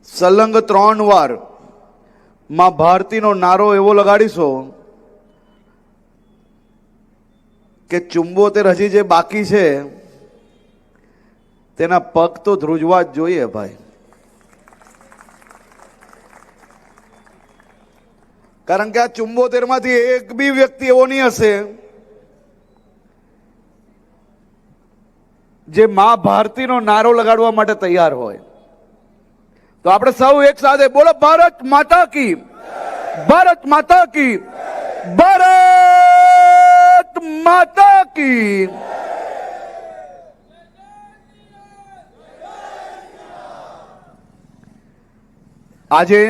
સલંગ 3 વાર માં ભારતીનો નારો એવો લગાડીશો કે 74 હજી જે બાકી છે તેના પગ તો ધ્રુજવા જ જોઈએ ભાઈ. કારણ કે આ 74 માંથી એક બી વ્યક્તિ એવો નહીં હશે જે માં ભારતીનો નારો લગાડવા માટે તૈયાર હોય. તો આપણે સૌ એક સાથે બોલો, ભારત માતા કી, ભારત માતા કી, ભારત માતા કી. આજે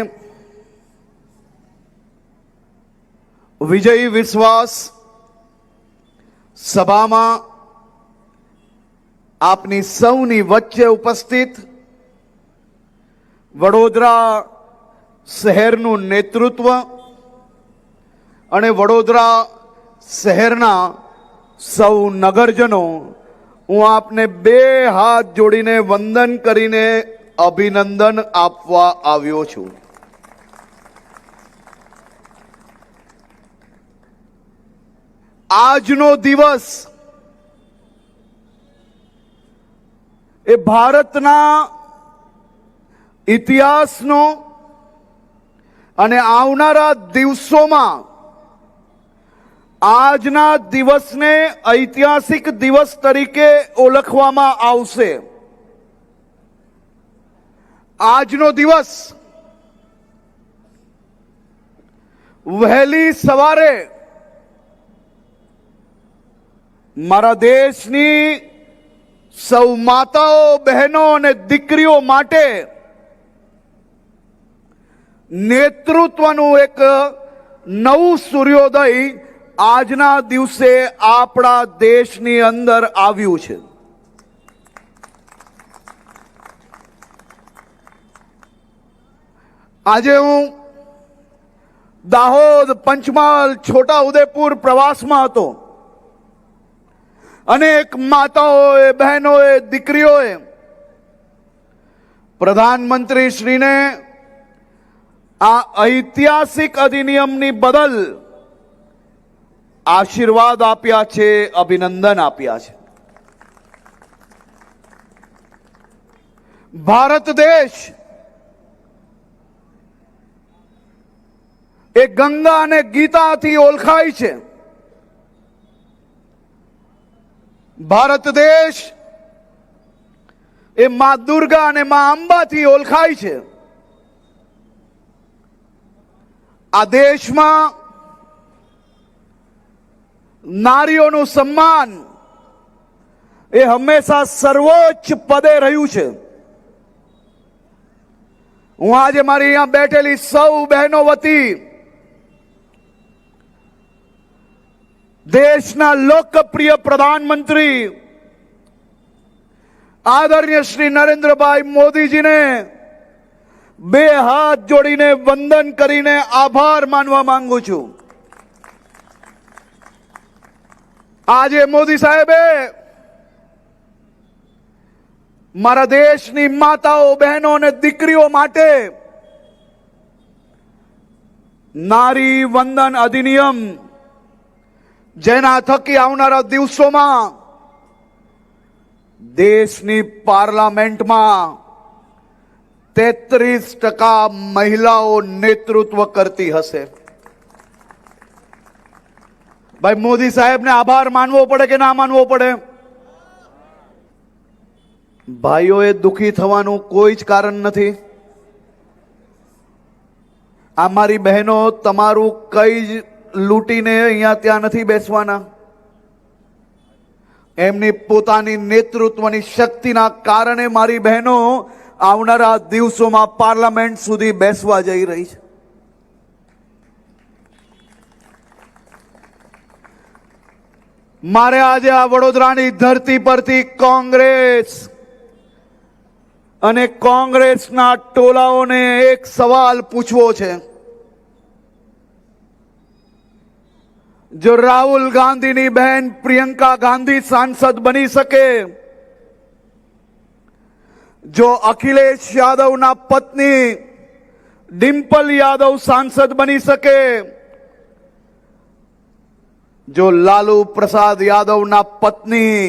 વિજય વિશ્વાસ સભામાં આપની સૌની વચ્ચે ઉપસ્થિત વડોદરા શહેરનું નેતૃત્વ અને વડોદરા શહેરના સૌ નગરજનો, હું આપને 2 હાથ જોડીને વંદન કરીને અભિનંદન આપવા આવ્યો છું. આજનો દિવસ એ ભારતના ઇતિહાસનો અને આવનારા દિવસોમાં આજના દિવસને ઐતિહાસિક દિવસ તરીકે ઓળખવામાં આવશે. આજનો દિવસ વહેલી સવારે મારા દેશની સૌ માતાઓ, બહેનો અને દીકરીઓ માટે નેતૃત્વનું એક નવું સૂર્યોદય આજના દિવસે આપણા દેશની અંદર આવ્યું છે. આજે હું દાહોદ, પંચમહાલ, છોટા ઉદેપુર પ્રવાસમાં હતો. અનેક માતાઓએ, બહેનોએ, દીકરીઓએ પ્રધાનમંત્રી શ્રીને આ ઐતિહાસિક અધિનિયમની બદલ આશીર્વાદ આપ્યા છે, અભિનંદન આપ્યા છે. ભારત દેશ એ ગંગા અને ગીતાથી ઓળખાય છે. ભારત દેશ એ માં દુર્ગા અને માં અંબાથી ઓળખાય છે. આ દેશમાં નારીઓનું સન્માન એ હંમેશા સર્વોચ્ચ પદે રહ્યું છે. હું આજે મારી અહીંયા બેઠેલી સૌ બહેનો વતી દેશના લોકપ્રિય પ્રધાનમંત્રી આદરણીય શ્રી નરેન્દ્રભાઈ મોદીજીને 2 હાથ જોડીને વંદન કરીને આભાર માનવા માંગુ છું. આજે મોદી સાહેબે મારા દેશની માતાઓ, બહેનો અને દીકરીઓ માટે નારી વંદન અધિનિયમ, જેના થકી આવનારા દિવસોમાં દેશની પાર્લામેન્ટમાં 33% મહિલાઓ નેતૃત્વ કરતી હશે. ભાઈ, મોદી સાહેબને આભાર માનવો પડે કે ના માનવો પડે? ભાઈઓએ દુખી થવાનું કોઈ જ કારણ નથી. આ મારી બહેનો તમારું કઈ જ લૂંટીને અહીંયા ત્યાં નથી બેસવાના. એમની પોતાની નેતૃત્વની શક્તિના કારણે મારી બહેનો આવનારા દિવસોમાં પાર્લામેન્ટ સુધી બેસવા જઈ રહી છે. મારે આજે આ વડોદરાની ધરતી પરથી કોંગ્રેસ અને કોંગ્રેસના ટોળાઓને એક સવાલ પૂછવો છે. જો રાહુલ ગાંધીની બહેન પ્રિયંકા ગાંધી सांसद બની શકે, જો અખિલેશ યાદવના પત્ની ડિમ્પલ યાદવ સાંસદ બની શકે, જો લાલુ પ્રસાદ યાદવના પત્ની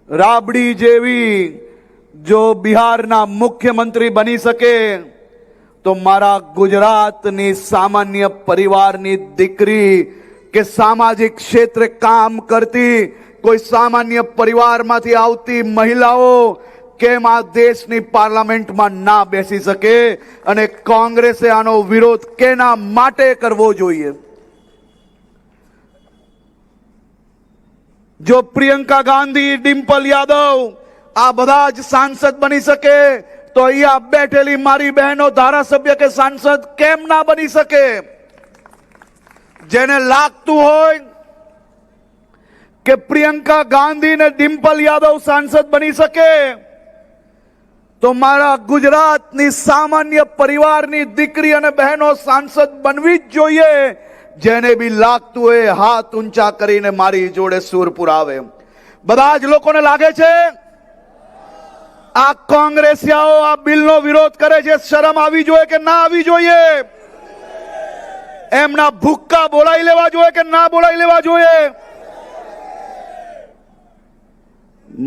રાબડી જેવી જો બિહારના મુખ્યમંત્રી બની શકે, તો મારા ગુજરાતની સામાન્ય પરિવારની દીકરી કે સામાજિક ક્ષેત્રે કામ કરતી કોઈ સામાન્ય પરિવારમાંથી આવતી મહિલાઓ કેમ આ દેશની પાર્લામેન્ટમાં ના બેસી શકે? અને કોંગ્રેસે આનો વિરોધ કેના માટે કરવો જોઈએ? જો પ્રિયંકા ગાંધી, ડિમ્પલ યાદવ આ બધા જ સાંસદ બની શકે, તો અહીંયા બેઠેલી મારી બહેનો ધારાસભ્ય કે સાંસદ કેમ ના બની શકે? જેને લાગતું હોય કે પ્રિયંકા ગાંધી ને ડિમ્પલ યાદવ સાંસદ બની શકે, તો મારા ગુજરાતની સામાન્ય પરિવારની દીકરી અને બહેનો સાંસદ બનવી જ જોઈએ. જેને બી લાગતું હોય હાથ ઊંચા કરીને મારી જોડે સુર પુરાવે. બધા જ લોકોને લાગે છે આ કોંગ્રેસિયાઓ આ બિલનો વિરોધ કરે છે, શરમ આવી જોઈએ કે ના આવી જોઈએ? એમના ભૂક્કા બોલાવી લેવા જોઈએ કે ના બોલાવી લેવા જોઈએ?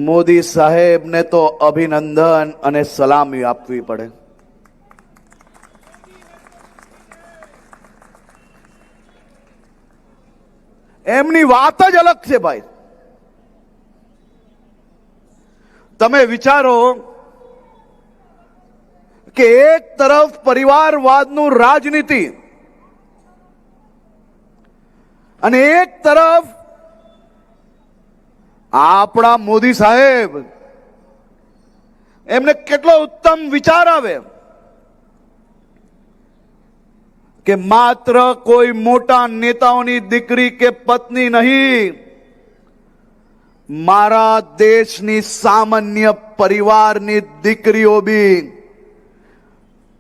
મોદી સાહેબને તો અભિનંદન અને સલામી આપવી પડે. એમની વાત જ અલગ છે ભાઈ. તમે વિચારો કે એક તરફ પરિવારવાદનું રાજનીતિ અને એક તરફ આપણા મોદી સાહેબ, એમને કેટલો ઉત્તમ વિચાર આવે કે માત્ર કોઈ મોટા નેતાઓની દીકરી કે પત્ની નહીં, મારા દેશની સામાન્ય પરિવારની દીકરીઓ બી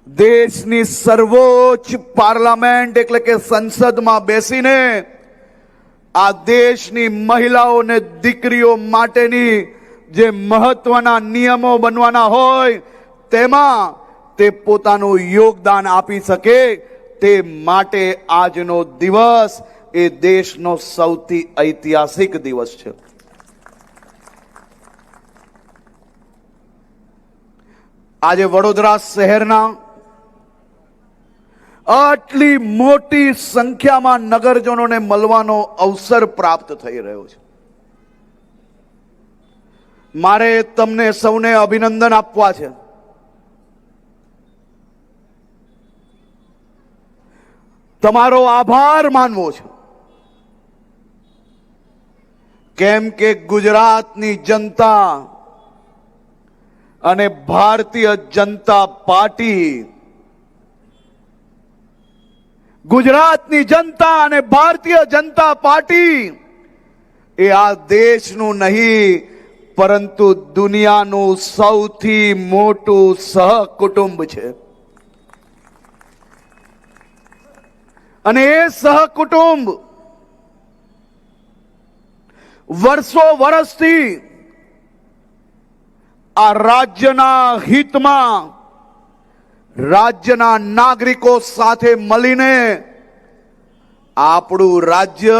દેશની સર્વોચ્ચ પાર્લામેન્ટ એટલે કે સંસદમાં બેસીને આ દેશની મહિલાઓ ને દીકરીઓ માટેની જે મહત્વના નિયમો બનવાના હોય તેમાં તે પોતાનું યોગદાન આપી શકે, તે માટે આજનો દિવસ એ દેશનો સૌથી ઐતિહાસિક દિવસ છે. આજે વડોદરા શહેરના આટલી મોટી સંખ્યામાં નગરજનોને મળવાનો અવસર પ્રાપ્ત થઈ રહ્યો છે. મારે તમને સૌને અભિનંદન આપવા છે. તમારો આભાર માનવો છે. કેમ કે ગુજરાતની જનતા અને ભારતીય જનતા પાર્ટી, ગુજરાતની જનતા અને ભારતીય જનતા પાર્ટી એ આ દેશનું નહીં પરંતુ દુનિયાનું સૌથી મોટું સહકુટુંબ છે. અને એ સહકુટુંબ વર્ષો વર્ષથી આ રાજ્યના હિતમાં રાજ્યના નાગરિકો સાથે મળીને આપણું રાજ્ય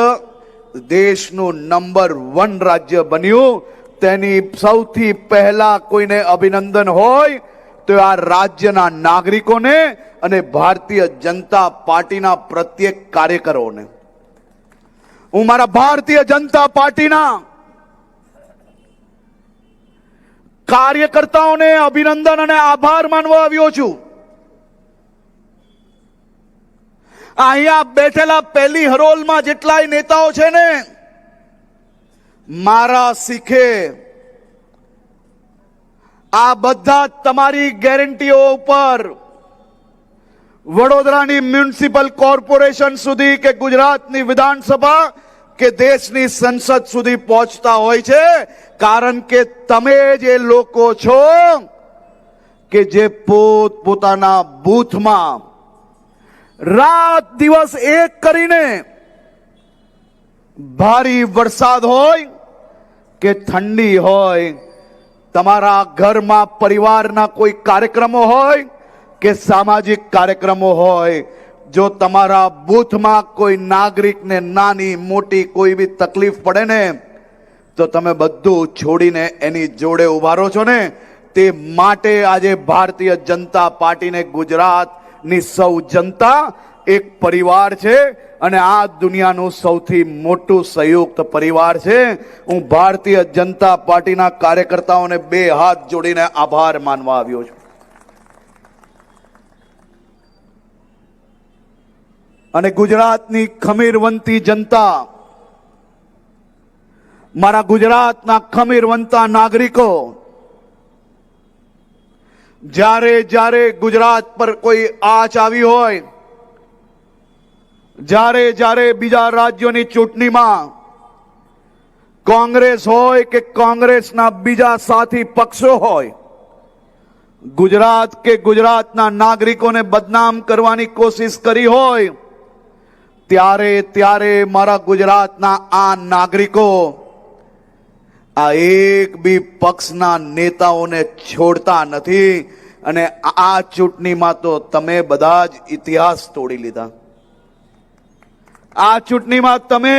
દેશનું નંબર 1 રાજ્ય બન્યું. તેની સૌથી પહેલા કોઈને અભિનંદન હોય તો આ રાજ્યના નાગરિકોને અને ભારતીય જનતા પાર્ટીના પ્રત્યેક કાર્યકરોને. હું મારા ભારતીય જનતા પાર્ટીના કાર્યકર્તાઓને અભિનંદન અને આભાર માનવા આવ્યો છું. અહીંયા બેઠેલા પહેલી હરોલમાં જેટલાય નેતાઓ છે ને, મારા શીખે આ બધા તમારી ગેરંટીઓ ઉપર વડોદરાની મ્યુનિસિપલ કોર્પોરેશન સુધી કે ગુજરાતની વિધાનસભા કે દેશની સંસદ સુધી પહોંચતા હોય છે. કારણ કે તમે જે લોકો છો કે જે પોતાના બૂથમાં રાત દિવસ એક કરીને ભારે વરસાદ હોય કે ઠંડી હોય, તમારા ઘરમાં પરિવારના કોઈ કાર્યક્રમો હોય કે સામાજિક કાર્યક્રમો હોય, જો તમારા બૂથમાં કોઈ નાગરિકને નાની મોટી કોઈ બી તકલીફ પડે ને, તો તમે બધું છોડીને એની જોડે ઉભા રહો છો ને. તે માટે આજે ભારતીય જનતા પાર્ટીને ગુજરાતની સૌ જનતા એક પરિવાર છે અને આ દુનિયાનું સૌથી મોટું સંયુક્ત પરિવાર છે. હું ભારતીય જનતા પાર્ટીના કાર્યકર્તાઓને બે હાથ જોડીને આભાર માનવા આવ્યો છું. અને ગુજરાતની ખમીરવંતી જનતા, મારા ગુજરાતના ખમીરવંતા નાગરિકો, જ્યારે જ્યારે ગુજરાત પર કોઈ આંચ આવી હોય, જ્યારે જ્યારે બીજા રાજ્યોની ચૂંટણીમાં કોંગ્રેસ હોય કે કોંગ્રેસના બીજા સાથી પક્ષો હોય, ગુજરાત કે ગુજરાતના નાગરિકોને બદનામ કરવાની કોશિશ કરી હોય, ત્યારે ત્યારે મારા ગુજરાતના આ નાગરિકો આ એક બી પક્ષના નેતાઓને છોડતા નથી. અને આ ચૂંટણીમાં તો તમે બધા જ ઇતિહાસ તોડી લીધા. આ ચૂંટણીમાં તમે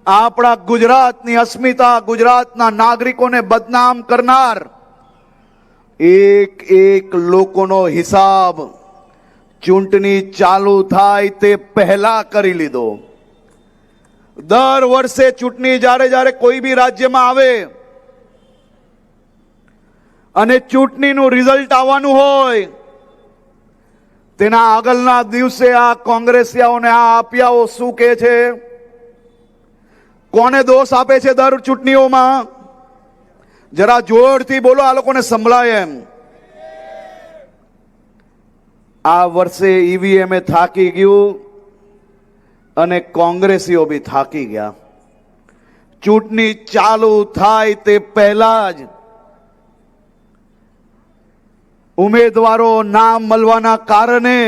આપણા ગુજરાતની અસ્મિતા, ગુજરાતના નાગરિકોને બદનામ કરનાર એક એક લોકોનો હિસાબ ચૂંટણી ચાલુ થાય તે પહેલા કરી લીધો. દર વર્ષે ચૂંટણી જ્યારે જ્યારે કોઈ બી રાજ્યમાં આવે અને ચૂંટણીનું રિઝલ્ટ આવવાનું હોય, તેના આગળના દિવસે આ કોંગ્રેસિયાઓને આ આપિયાઓ શું કહે છે, કોને દોષ આપે છે દર ચૂંટણીઓમાં? જરા જોરથી બોલો, આ લોકોને સંભળાય એમ. આ વર્ષે ઈવીએમ થાકી ગયું અને કોંગ્રેસીઓ બી થાકી ગયા. ચૂંટણી ચાલુ થાય તે પહેલા જ ઉમેદવારો નામ મળવાના કારણે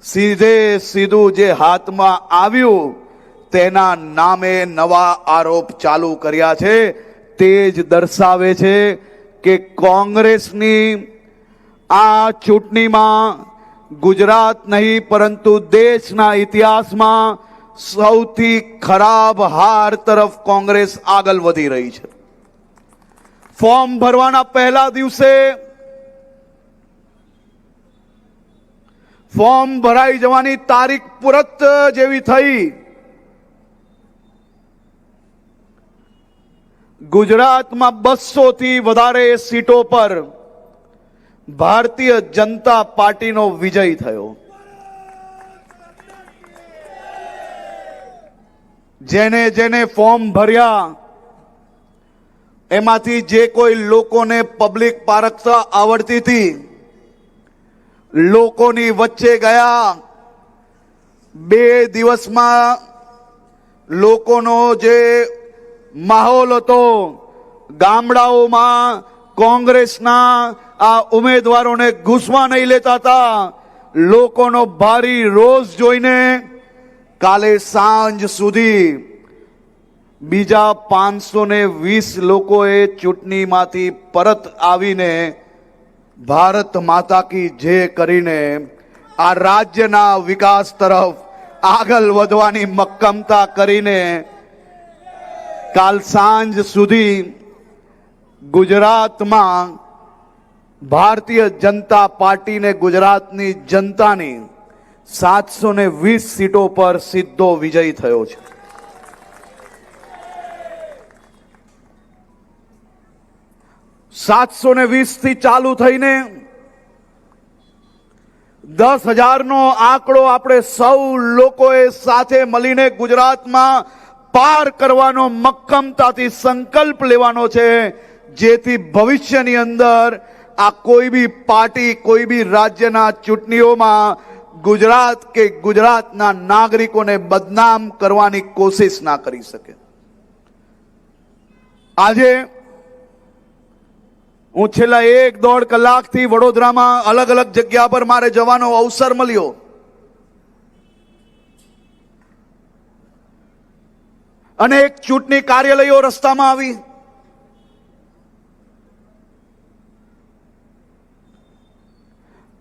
સીધું જે હાથમાં આવ્યું તેના નામે નવા આરોપ ચાલુ કર્યા છે. તે જ દર્શાવે છે કે કોંગ્રેસની આ ચૂંટણીમાં ગુજરાત નહીં પરંતુ દેશના ઇતિહાસમાં સૌથી ખરાબ હાર તરફ કોંગ્રેસ આગળ વધી રહી છે. ફોર્મ ભરવાના પહેલા દિવસે ફોર્મ ભરાઈ જવાની તારીખ પુરત જેવી થઈ, ગુજરાતમાં 200 થી વધારે સીટો પર ભારતીય જનતા પાર્ટીનો વિજય થયો. જેને જેને ફોર્મ ભર્યા એમાંથી જે કોઈ લોકોને પબ્લિક પારખતા આવડતી હતી, લોકોની વચ્ચે ગયા. 2 દિવસમાં લોકોનો જે માહોલ હતો, ગામડાઓમાં કોંગ્રેસના આ ઉમેદવારોને ઘૂસવા નહીં લેતા હતા. લોકોનો ભારી રોષ જોઈને કાલે સાંજ સુધી બીજા 520 લોકોએ ચૂંટણીમાંથી પરત આવીને ભારત માતા કી જય કરીને આ રાજ્યના વિકાસ તરફ આગળ વધવાની મક્કમતા કરીને કાલ સાંજ સુધી ગુજરાતમાં ભારતીય જનતા પાર્ટીને ગુજરાતની જનતાની 720 સીટો પર સીધો વિજય થયો છે. 720 થી ચાલુ થઈને 10,000નો આંકડો આપણે સૌ લોકોએ સાથે મળીને ગુજરાતમાં પાર કરવાનો મક્કમતાથી સંકલ્પ લેવાનો છે, જેથી ભવિષ્યની અંદર આ કોઈ બી પાર્ટી કોઈ બી રાજ્યના ચૂંટણીઓમાં ગુજરાત કે ગુજરાતના નાગરિકોને બદનામ કરવાની કોશિશ ના કરી શકે. આજે હું છેલ્લા 1-1.5 કલાકથી વડોદરામાં અલગ અલગ જગ્યા પર મારે જવાનો અવસર મળ્યો. અનેક ચૂંટણી કાર્યાલયો રસ્તામાં આવી,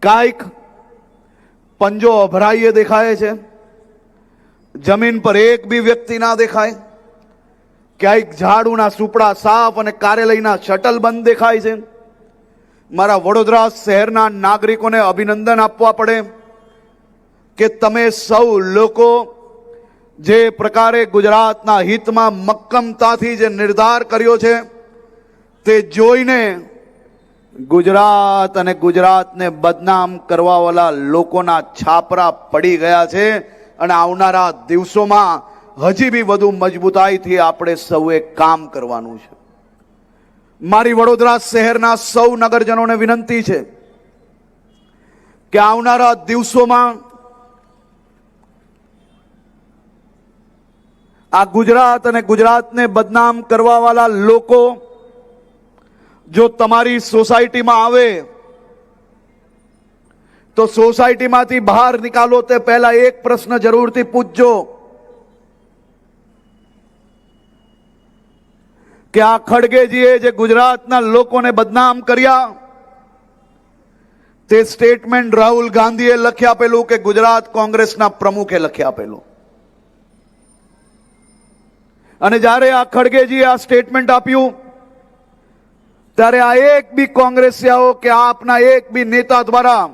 કાંઈક પંજો અભરાઈએ દેખાય છે, જમીન પર એક બી વ્યક્તિ ના દેખાય, ક્યાંક ઝાડુના સુપડા સાફ અને કાર્યાલયના શટલ બંધ દેખાય છે. મારા વડોદરા શહેરના નાગરિકોને અભિનંદન આપવા પડે કે તમે સૌ લોકો જે પ્રકારે ગુજરાતના હિતમાં મક્કમતાથી જે નિર્ધાર કર્યો છે તે જોઈને ગુજરાત અને ગુજરાતને બદનામ કરવાવાળા લોકોના છાપરા પડી ગયા છે અને આવનારા દિવસોમાં હજી બી વધુ મજબૂતાઈથી આપણે સૌએ કામ કરવાનું છે. મારી વડોદરા શહેરના સૌ નગરજનોને વિનંતી છે કે આવનારા દિવસોમાં આ ગુજરાત અને ગુજરાતને બદનામ કરવાવાળા લોકો જો તમારી સોસાયટીમાં આવે તો સોસાયટીમાંથી બહાર નીકાળો તે પહેલા એક પ્રશ્ન જરૂરથી પૂછજો કે આ ખડગેજીએ જે ગુજરાતના લોકોને બદનામ કર્યા તે સ્ટેટમેન્ટ રાહુલ ગાંધીએ લખી આપેલું કે ગુજરાત કોંગ્રેસના પ્રમુખે લખી આપેલું? અને જ્યારે આ ખડગેજીએ આ સ્ટેટમેન્ટ આપ્યું ત્યારે આ એક બી કોંગ્રેસીઓ કે આપના એક બી નેતા દ્વારા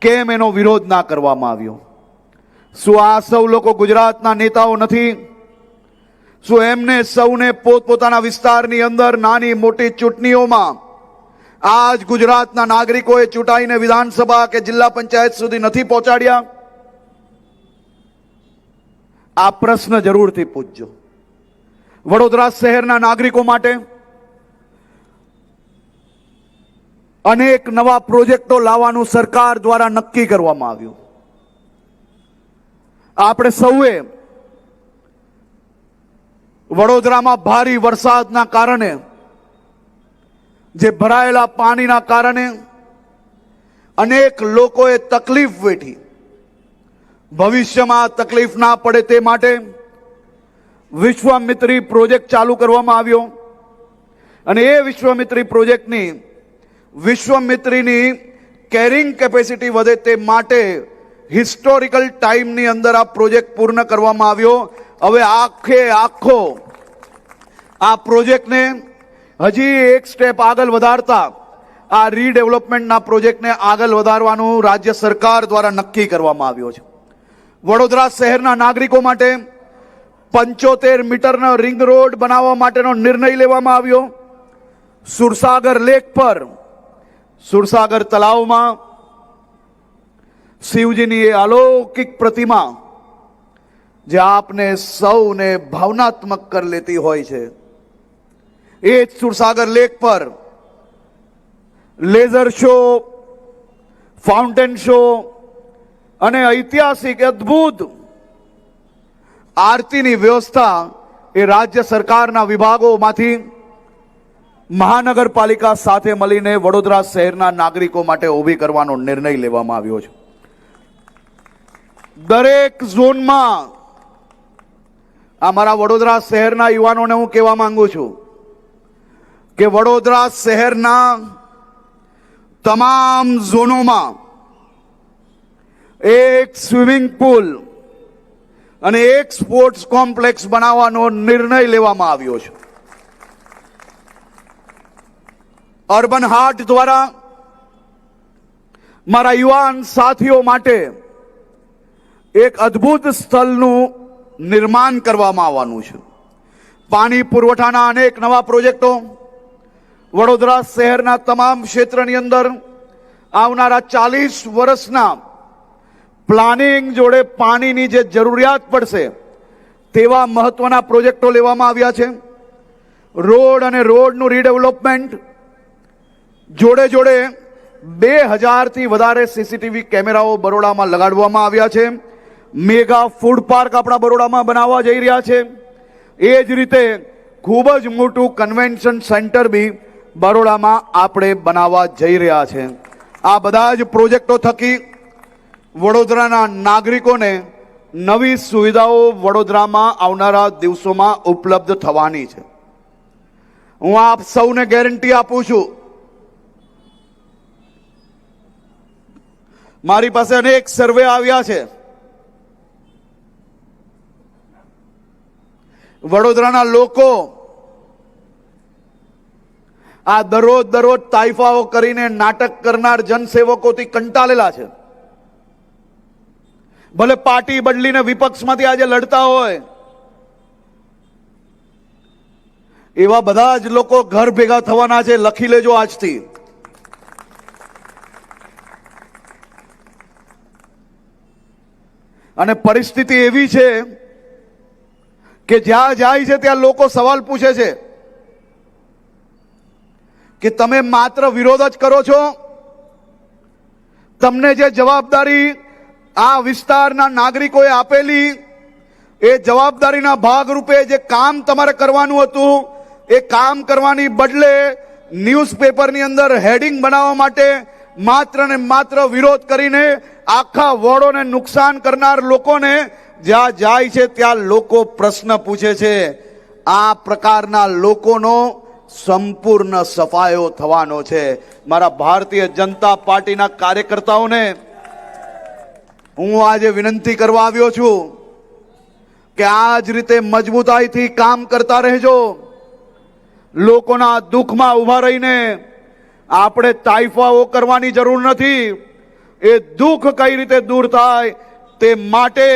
કેમ એનો વિરોધ ના કરવામાં આવ્યો? શું આ સૌ લોકો ગુજરાતના નેતાઓ નથી? શું એમને સૌને પોતપોતાના વિસ્તારની અંદર નાની મોટી ચૂંટણીઓમાં આજ ગુજરાતના નાગરિકોએ ચૂંટાઈને વિધાનસભા કે જિલ્લા પંચાયત સુધી નથી પહોંચાડ્યા? આ પ્રશ્ન જરૂરથી પૂછજો. વડોદરા શહેરના નાગરિકો માટે અનેક નવા પ્રોજેક્ટો લાવવાનું સરકાર દ્વારા નક્કી કરવામાં આવ્યું. આપણે સૌએ વડોદરામાં ભારે વરસાદના કારણે જે ભરાયેલા પાણીના કારણે અનેક લોકોએ તકલીફ વેઠી, ભવિષ્યમાં તકલીફ ના પડે તે માટે વિશ્વામિત્રી પ્રોજેક્ટ ચાલુ કરવામાં આવ્યો અને એ વિશ્વામિત્રીની કેરિંગ કેપેસિટી વધે તે માટે હિસ્ટોરિકલ ટાઈમની અંદર આ પ્રોજેક્ટ પૂર્ણ કરવામાં આવ્યો. હવે આખો આ પ્રોજેક્ટને હજી એક સ્ટેપ આગળ વધારતા આ રીડેવલપમેન્ટના પ્રોજેક્ટને આગળ વધારવાનું રાજ્ય સરકાર દ્વારા નક્કી કરવામાં આવ્યો છે. વડોદરા શહેરના નાગરિકો માટે 75 મીટરનો રિંગ રોડ બનાવવા માટેનો નિર્ણય લેવામાં આવ્યો. સુરસાગર લેક પર, સુરસાગર તળાવમાં શિવજીની એ અલૌકિક પ્રતિમા જે આપને સૌને ભાવનાત્મક કરી લેતી હોય છે, એ જ સુરસાગર લેક પર લેઝર શો, ફાઉન્ટેન શો અને ઐતિહાસિક અદ્ભુત આરતીની વ્યવસ્થા એ રાજ્ય સરકારના વિભાગોમાંથી મહાનગરપાલિકા સાથે મળીને વડોદરા શહેરના નાગરિકો માટે ઊભી કરવાનો નિર્ણય લેવામાં આવ્યો છે. દરેક ઝોનમાં અમારા વડોદરા શહેરના યુવાનોને હું કહેવા માંગુ છું કે વડોદરા શહેરના તમામ ઝોનોમાં એક સ્વિમિંગ પુલ અને એક સ્પોર્ટ્સ કોમ્પ્લેક્સ બનાવવાનો નિર્ણય લેવામાં આવ્યો છે. અર્બન હાર્ટ દ્વારા મારા યુવાન સાથીઓ માટે એક અદ્ભુત સ્થળનું નિર્માણ કરવામાં આવવાનું છે. પાણી પુરવઠાના અનેક નવા પ્રોજેક્ટો વડોદરા શહેરના તમામ ક્ષેત્રની અંદર આવનારા 40 વર્ષના પ્લાનિંગ જોડે પાણીની જે જરૂરિયાત પડશે તેવા મહત્વના પ્રોજેક્ટો લેવામાં આવ્યા છે. રોડ અને રોડનું રીડેવલપમેન્ટ જોડે જોડે 2000 થી વધારે સીસીટીવી કેમેરાઓ બરોડામાં લગાડવામાં આવ્યા છે. મેગા ફૂડ પાર્ક આપણા બરોડામાં બનાવવા જઈ રહ્યા છે. એ જ રીતે ખૂબ જ મોટું કન્વેન્શન સેન્ટર બી બરોડામાં આપણે બનાવવા જઈ રહ્યા છે. આ બધા જ પ્રોજેક્ટો થકી વડોદરાના નાગરિકોને નવી સુવિધાઓ વડોદરામાં આવનારા દિવસોમાં ઉપલબ્ધ થવાની છે. હું આપ સૌને ગેરંટી આપું છું. મારી પાસે અનેક સર્વે આવ્યા છે. વડોદરાના લોકો આ દરરોજ તાઇફાઓ કરીને નાટક કરનાર જનસેવકોથી કંટાળેલા છે. ભલે પાર્ટી બદલીને વિપક્ષમાંથી આજે લડતા હોય, એવા બધા જ લોકો ઘર ભેગા થવાના છે. લખી લેજો આજથી. અને પરિસ્થિતિ એવી છે કે જ્યાં જાય છે ત્યાં લોકો સવાલ પૂછે છે કે તમે માત્ર વિરોધ જ કરો છો? તમને જે જવાબદારી આ વિસ્તારના નાગરિકોએ આપેલી, એ જવાબદારીના ભાગરૂપે જે કામ તમારે કરવાનું હતું, એ કામ કરવાની બદલે ન્યૂઝપેપરની અંદર હેડિંગ બનાવવા માટે માત્ર ને માત્ર વિરોધ કરીને આખા વોર્ડોને નુકસાન કરનાર લોકોને જ્યાં જાય છે ત્યાં લોકો પ્રશ્ન પૂછે છે. આ પ્રકારના લોકોનો સંપૂર્ણ સફાયો થવાનો છે. મારા ભારતીય જનતા પાર્ટીના કાર્યકર્તાઓને હું આજે વિનંતી કરવા આવ્યો છું કે આ જ રીતે મજબૂતાઈથી કામ કરતા રહેજો. લોકોના દુઃખમાં ઉભા રહીને આપણે તાઇફાઓ કરવાની જરૂર નથી. એ દુઃખ કઈ રીતે દૂર થાય તે માટે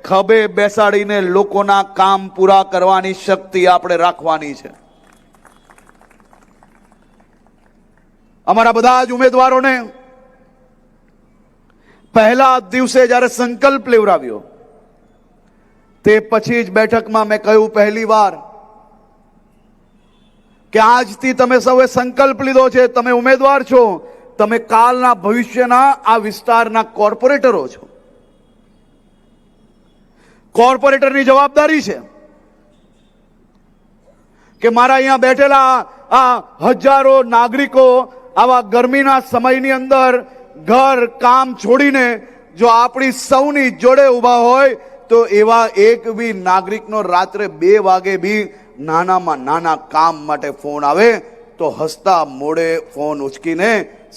ખભે બેસાડીને લોકોના કામ પૂરા કરવાની શક્તિ આપણે રાખવાની છે. અમારા બધા જ ઉમેદવારોને પહેલા દિવસે જ્યારે સંકલ્પ લેવડાવ્યો તે પછી જ બેઠકમાં મેં કહ્યું પહેલી વાર કે આજથી તમે સૌએ સંકલ્પ લીધો છે, તમે ઉમેદવાર છો, તમે કાલના ભવિષ્યના આ વિસ્તારના કોર્પોરેટરો છો. કોર્પોરેટરની જવાબદારી છે કે મારા અહીંયા બેઠેલા આ હજારો નાગરિકો આવા ગરમીના સમયની અંદર ઘર કામ છોડીને જો આપણી સૌની જોડે ઊભા હોય તો એવા એક બી નાગરિકનો રાત્રે 2 વાગે બી નાનામાં નાના કામ માટે ફોન આવે તો હસતા મોડે ફોન ઉચકીને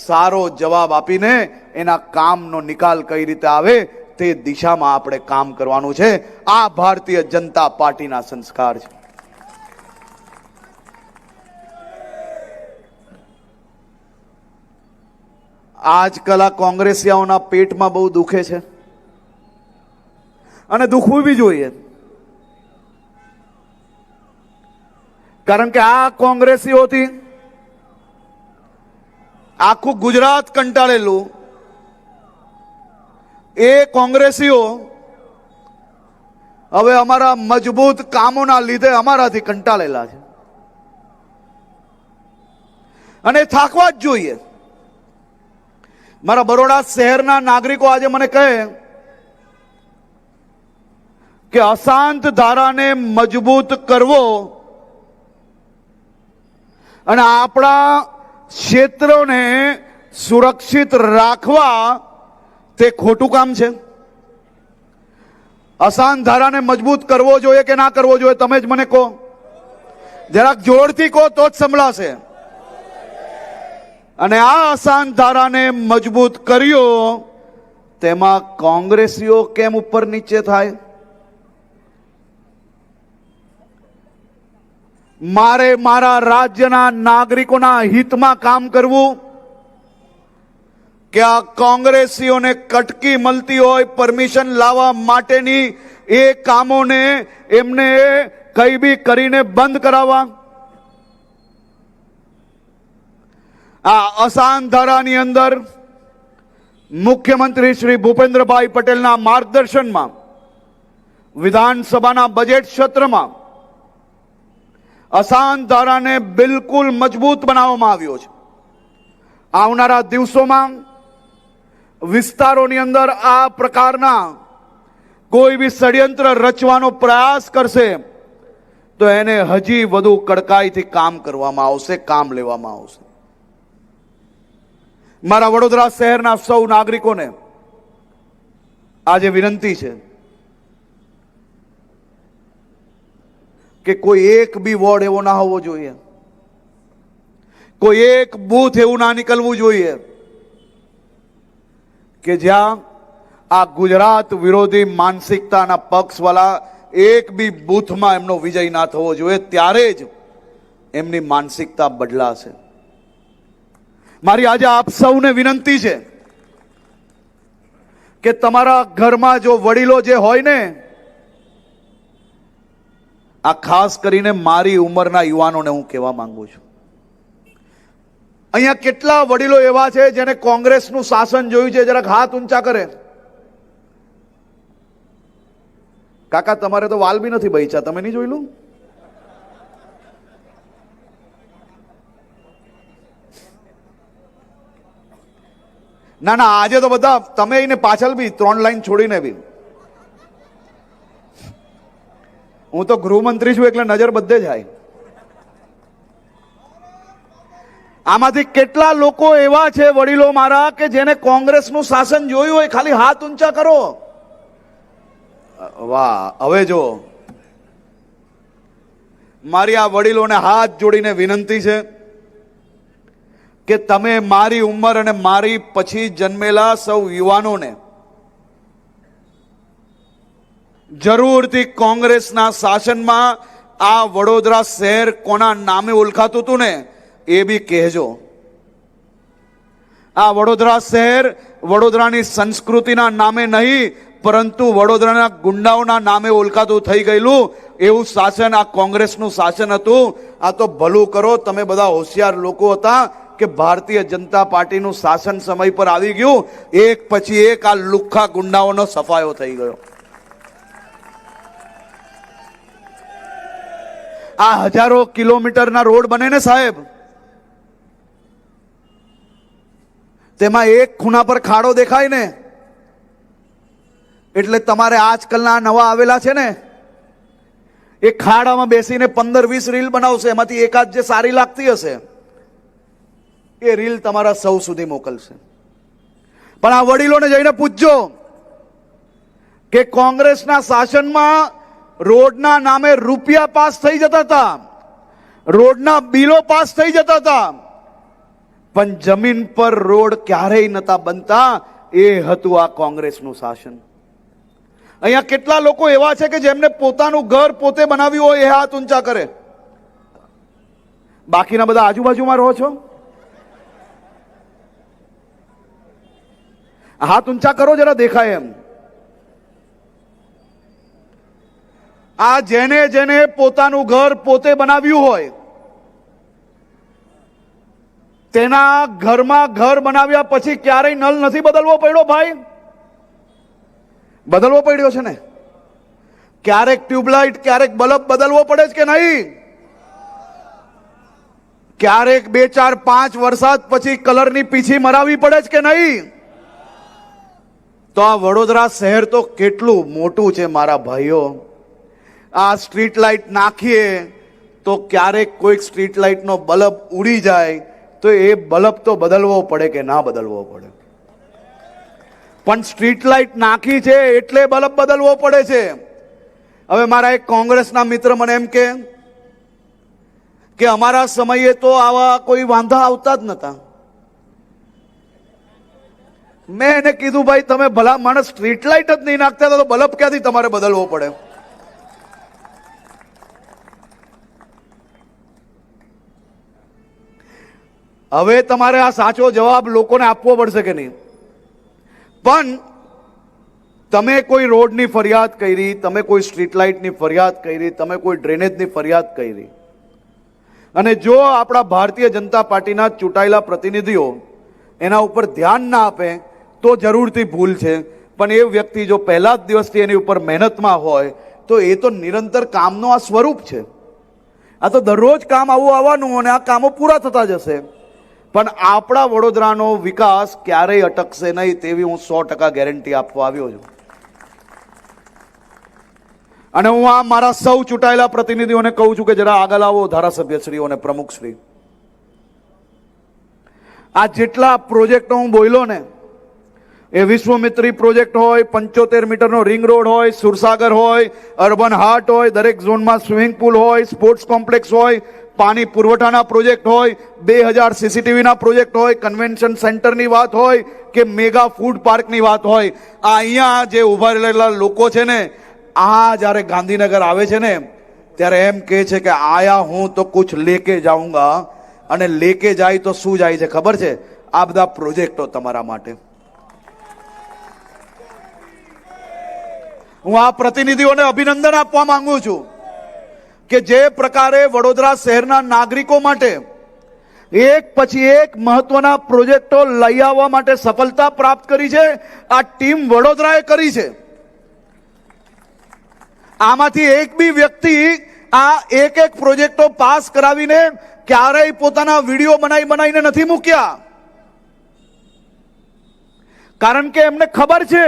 સારો જવાબ આપીને એના કામનો નિકાલ કઈ રીતે આવે તે દિશામાં આપણે કામ કરવાનું છે. આ ભારતીય જનતા પાર્ટીના સંસ્કાર છે. આજકાલ આ કોંગ્રેસિયાઓના પેટમાં બહુ દુખે છે અને દુખવું બી જોઈએ, કારણ કે આ કોંગ્રેસીઓથી આખું ગુજરાત કંટાળેલું. એ કોંગ્રેસીઓ હવે અમારા મજબૂત કામોના લીધે અમારાથી કંટાળેલા છે અને થાકવા જ જોઈએ. મારા બરોડા શહેરના નાગરિકો આજે મને કહે કે અશાંત ધારાને મજબૂત કરવો અને આપણા ક્ષેત્રોને સુરક્ષિત રાખવા તે ખોટું કામ છે. અશાંત ધારાને મજબૂત કરવો જોઈએ કે ના કરવો જોઈએ? તમે જ મને કહો. જરાક જોરથી કહો તો જ સંભળાશે. અને આ અશાંત ધારાને મજબૂત કર્યો તેમાં કોંગ્રેસીઓ કેમ ઉપર નીચે થાય? મારે મારા રાજ્યના નાગરિકોના હિતમાં કામ કરવું કે આ કોંગ્રેસીઓને કટકી મળતી હોય પરમિશન લાવવા માટેની એ કામોને એમને કઈ બી કરીને બંધ કરાવવા? આ અશાંત ધારાની અંદર મુખ્યમંત્રી શ્રી ભૂપેન્દ્રભાઈ પટેલના માર્ગદર્શનમાં વિધાનસભાના બજેટ સત્રમાં અશાંત ધારાને બિલકુલ મજબૂત બનાવવામાં આવ્યો છે. આવનારા દિવસોમાં વિસ્તારોની અંદર આ પ્રકારના કોઈ બી ષડયંત્ર રચવાનો પ્રયાસ કરશે તો એને હજી વધુ કડકાઈથી કામ કરવામાં આવશે, કામ લેવામાં આવશે. મારા વડોદરા શહેરના સૌ નાગરિકોને આજે વિનંતી છે કે કોઈ એક બી વોર્ડ એવો ના હોવો જોઈએ, કોઈ એક બૂથ એવું ના નીકળવું જોઈએ કે જ્યાં આ ગુજરાત વિરોધી માનસિકતાના પક્ષવાળા એક બી બૂથમાં એમનો વિજય ના થવો જોઈએ. ત્યારે જ એમની માનસિકતા બદલાશે. મારી આજે આપ સૌને વિનંતી છે કે તમારા ઘરમાં જો વડીલો જે હોય ને, આ ખાસ કરીને મારી ઉંમરના યુવાનોને હું કહેવા માંગુ છું, અહીંયા કેટલા વડીલો એવા છે જેને કોંગ્રેસનું શાસન જોયું છે? જરાક હાથ ઊંચા કરે. કાકા તમારે તો વાલ બી નથી બચ્યા, તમે નહીં જોયેલું? ના ના, આજે તો બધા તમે એને પાછળ બી 3 લાઈન છોડીને બી. હું તો ગૃહમંત્રી છું એટલે નજર બધે જાય. આમાંથી કેટલા લોકો એવા છે વડીલો મારા કે જેને કોંગ્રેસનું શાસન જોયું હોય? ખાલી હાથ ઊંચા કરો. વાહ. હવે જો મારી આ વડીલોને હાથ જોડીને વિનંતી છે કે તમે મારી ઉંમર અને મારી પછી જન્મેલા સૌ યુવાનોને જરૂરથી કોંગ્રેસના શાસનમાં આ વડોદરા શહેર કોના નામે ઓળખાતું હતું ને એ બી કહેજો. આ વડોદરા શહેર વડોદરાની સંસ્કૃતિના નામે નહીં પરંતુ વડોદરાના ગુંડાઓના નામે ઓળખાતું થઈ ગયેલું એવું શાસન આ કોંગ્રેસનું શાસન હતું. આ તો ભલું કરો, તમે બધા હોશિયાર લોકો હતા કે ભારતીય જનતા પાર્ટીનું શાસન સમય પર આવી ગયું, એક પછી એક આ લુખ્ખા ગુંડાઓનો સફાયો થઈ ગયો. આ હજારો કિલોમીટરના રોડ બને ને સાહેબ, તેમાં એક ખૂણા પર ખાડો દેખાય ને એટલે તમારે આજકાલના નવા આવેલા છે ને એ ખાડામાં બેસીને 15-20 રીલ બનાવશે, એમાંથી એકાદ જે સારી લાગતી હશે એ રીલ તમારા સૌ સુધી મોકલશે. પણ આ વડીલોને જઈને પૂછજો કે કોંગ્રેસના શાસનમાં રોડના નામે રૂપિયા પાસ થઈ જતા હતા, રોડના બિલો પાસ થઈ જતા હતા, પણ જમીન પર રોડ ક્યારેય નતા બનતા. એ હતું આ કોંગ્રેસનું શાસન. અહીંયા કેટલા લોકો એવા છે કે જેમને પોતાનું ઘર પોતે બનાવ્યું હોય? એ હાથ ઊંચા કરે. બાકીના બધા આજુબાજુમાં રહો છો? હાથ ઊંચા કરો જરા, દેખાય એમ. આ જેને જેને પોતાનું ઘર પોતે બનાવ્યું હોય તેના ઘરમાં ઘર બનાવ્યા પછી ક્યારેય નળ નથી બદલવો પડ્યો ભાઈ? બદલવો પડ્યો છે ને? ક્યારેક ટ્યુબલાઇટ, ક્યારેક બલ્બ બદલવો પડે છે કે નહીં? ક્યારેક 2, 4, 5 વરસાદ પછી કલરની પીછી મરાવી પડે છે કે નહીં? તો આ વડોદરા શહેર તો કેટલું મોટું છે મારા ભાઈઓ. આ સ્ટ્રીટ લાઇટ નાખીએ તો ક્યારેક કોઈક સ્ટ્રીટ લાઇટનો બલ્બ ઉડી જાય તો એ બલ્બ તો બદલવો પડે કે ના બદલવો પડે? પણ સ્ટ્રીટ લાઇટ નાખી છે એટલે બલ્બ બદલવો પડે છે. હવે મારા એક કોંગ્રેસના મિત્ર મને એમ કે અમારા સમયે તો આવા કોઈ વાંધા આવતા જ નતા. મેં એને કીધું ભાઈ તમે ભલા માણસ સ્ટ્રીટ લાઇટ જ નહીં નાખતા તો બલ્બ ક્યાંથી તમારે બદલવો પડે? હવે તમારે આ સાચો જવાબ લોકોને આપવો પડશે કે નહીં? પણ તમે કોઈ રોડની ફરિયાદ કરી, તમે કોઈ સ્ટ્રીટ લાઇટની ફરિયાદ કરી, તમે કોઈ ડ્રેનેજની ફરિયાદ કરી અને જો આપણા ભારતીય જનતા પાર્ટીના ચૂંટાયેલા પ્રતિનિધિઓ એના ઉપર ધ્યાન ના આપે તો જરૂરથી ભૂલ છે. પણ એ વ્યક્તિ જો પહેલા જ દિવસથી એની ઉપર મહેનતમાં હોય તો એ તો નિરંતર કામનો આ સ્વરૂપ છે. આ તો દરરોજ કામ આવું આવવાનું અને આ કામો પૂરા થતા જશે. પણ આપણા વડોદરાનો વિકાસ ક્યારેય અટકશે નહીં તેવી હું 100% ગેરંટી આપવા આવ્યો છું. અને હું આ મારા સૌ ચૂંટાયેલા પ્રતિનિધિઓને કહું છું કે જરા આગળ આવો, ધારાસભ્યશ્રીઓ અને પ્રમુખશ્રી. આ જેટલા પ્રોજેક્ટો હું બોલ્યો ને, એ વિશ્વમિત્રી પ્રોજેક્ટ હોય, 75 મીટરનો રિંગ રોડ હોય, સુરસાગર હોય, અર્બન હાર્ટ હોય, દરેક ઝોનમાં સ્વિમિંગ પુલ હોય, સ્પોર્ટ્સ કોમ્પ્લેક્સ હોય, પાણી પુરવઠાના પ્રોજેક્ટ હોય, 2000 સીસીટીવીના પ્રોજેક્ટ હોય, કન્વેન્શન સેન્ટરની વાત હોય કે મેગા ફૂડ પાર્કની વાત હોય, આ અહીંયા જે ઉભા રહેલા લોકો છે ને, આ જ્યારે ગાંધીનગર આવે છે ને ત્યારે એમ કહે છે કે આયા હું તો કુછ લેકે જાઉંગા, અને લેકે જાય તો શું જાય છે ખબર છે? આ બધા પ્રોજેક્ટો તમારા માટે. હું આ પ્રતિનિધિઓને અભિનંદન આપવા માંગુ છું કે જે પ્રકારે વડોદરા શહેરના નાગરિકો માટે એક પછી એક મહત્વના પ્રોજેક્ટો લઈ આવવા માટે સફળતા પ્રાપ્ત કરી છે, આ ટીમ વડોદરાએ કરી છે. આમાંથી એક બી વ્યક્તિ આ એક એક પ્રોજેક્ટો પાસ કરાવીને ક્યારેય પોતાના વિડીયો બનાવીને નથી મૂક્યા, કારણ કે એમને ખબર છે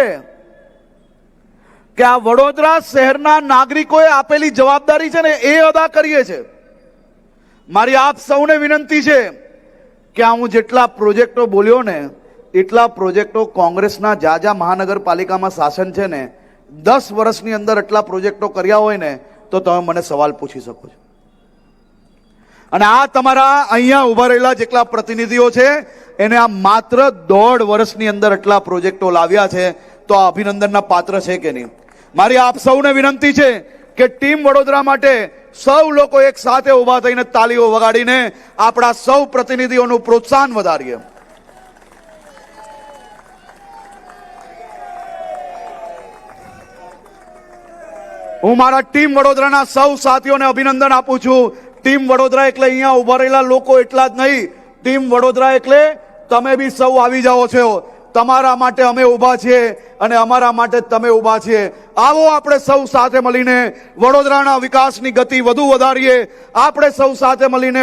કે આ વડોદરા શહેરના નાગરિકોએ આપેલી જવાબદારી છે ને એ અદા કરીએ છે. મારી આપ સૌને વિનંતી છે કે આ હું જેટલા પ્રોજેક્ટો બોલ્યો ને એટલા પ્રોજેક્ટો કોંગ્રેસના જ્યાં મહાનગરપાલિકામાં શાસન છે ને 10 વર્ષની અંદર એટલા પ્રોજેક્ટો કર્યા હોય ને તો તમે મને સવાલ પૂછી શકો છો. અને આ તમારા અહીંયા ઉભા રહેલા જેટલા પ્રતિનિધિઓ છે એને આ માત્ર 1.5 વર્ષની અંદર એટલા પ્રોજેક્ટો લાવ્યા છે, તો આ અભિનંદનના પાત્ર છે કે નહીં? મારી આપ સૌને વિનંતી છે કે ટીમ વડોદરા માટે સૌ લોકો એક સાથે ઉભા થઈને તાળીઓ વગાડીને આપણા સૌ પ્રતિનિધિઓનું પ્રોત્સાહન વધારીએ. હું મારા ટીમ વડોદરાના સૌ સાથીઓને અભિનંદન આપું છું. ટીમ વડોદરા એટલે અહીંયા ઉભા રહેલા લોકો એટલા જ નહીં, ટીમ વડોદરા એટલે તમે બી સૌ આવી જાઓ છો. તમારા માટે અમે ઉભા છીએ અને અમારા માટે તમે ઉભા છીએ. આવો આપણે સૌ સાથે મળીને વડોદરાના વિકાસની ગતિ વધુ વધારીએ. આપણે સૌ સાથે મળીને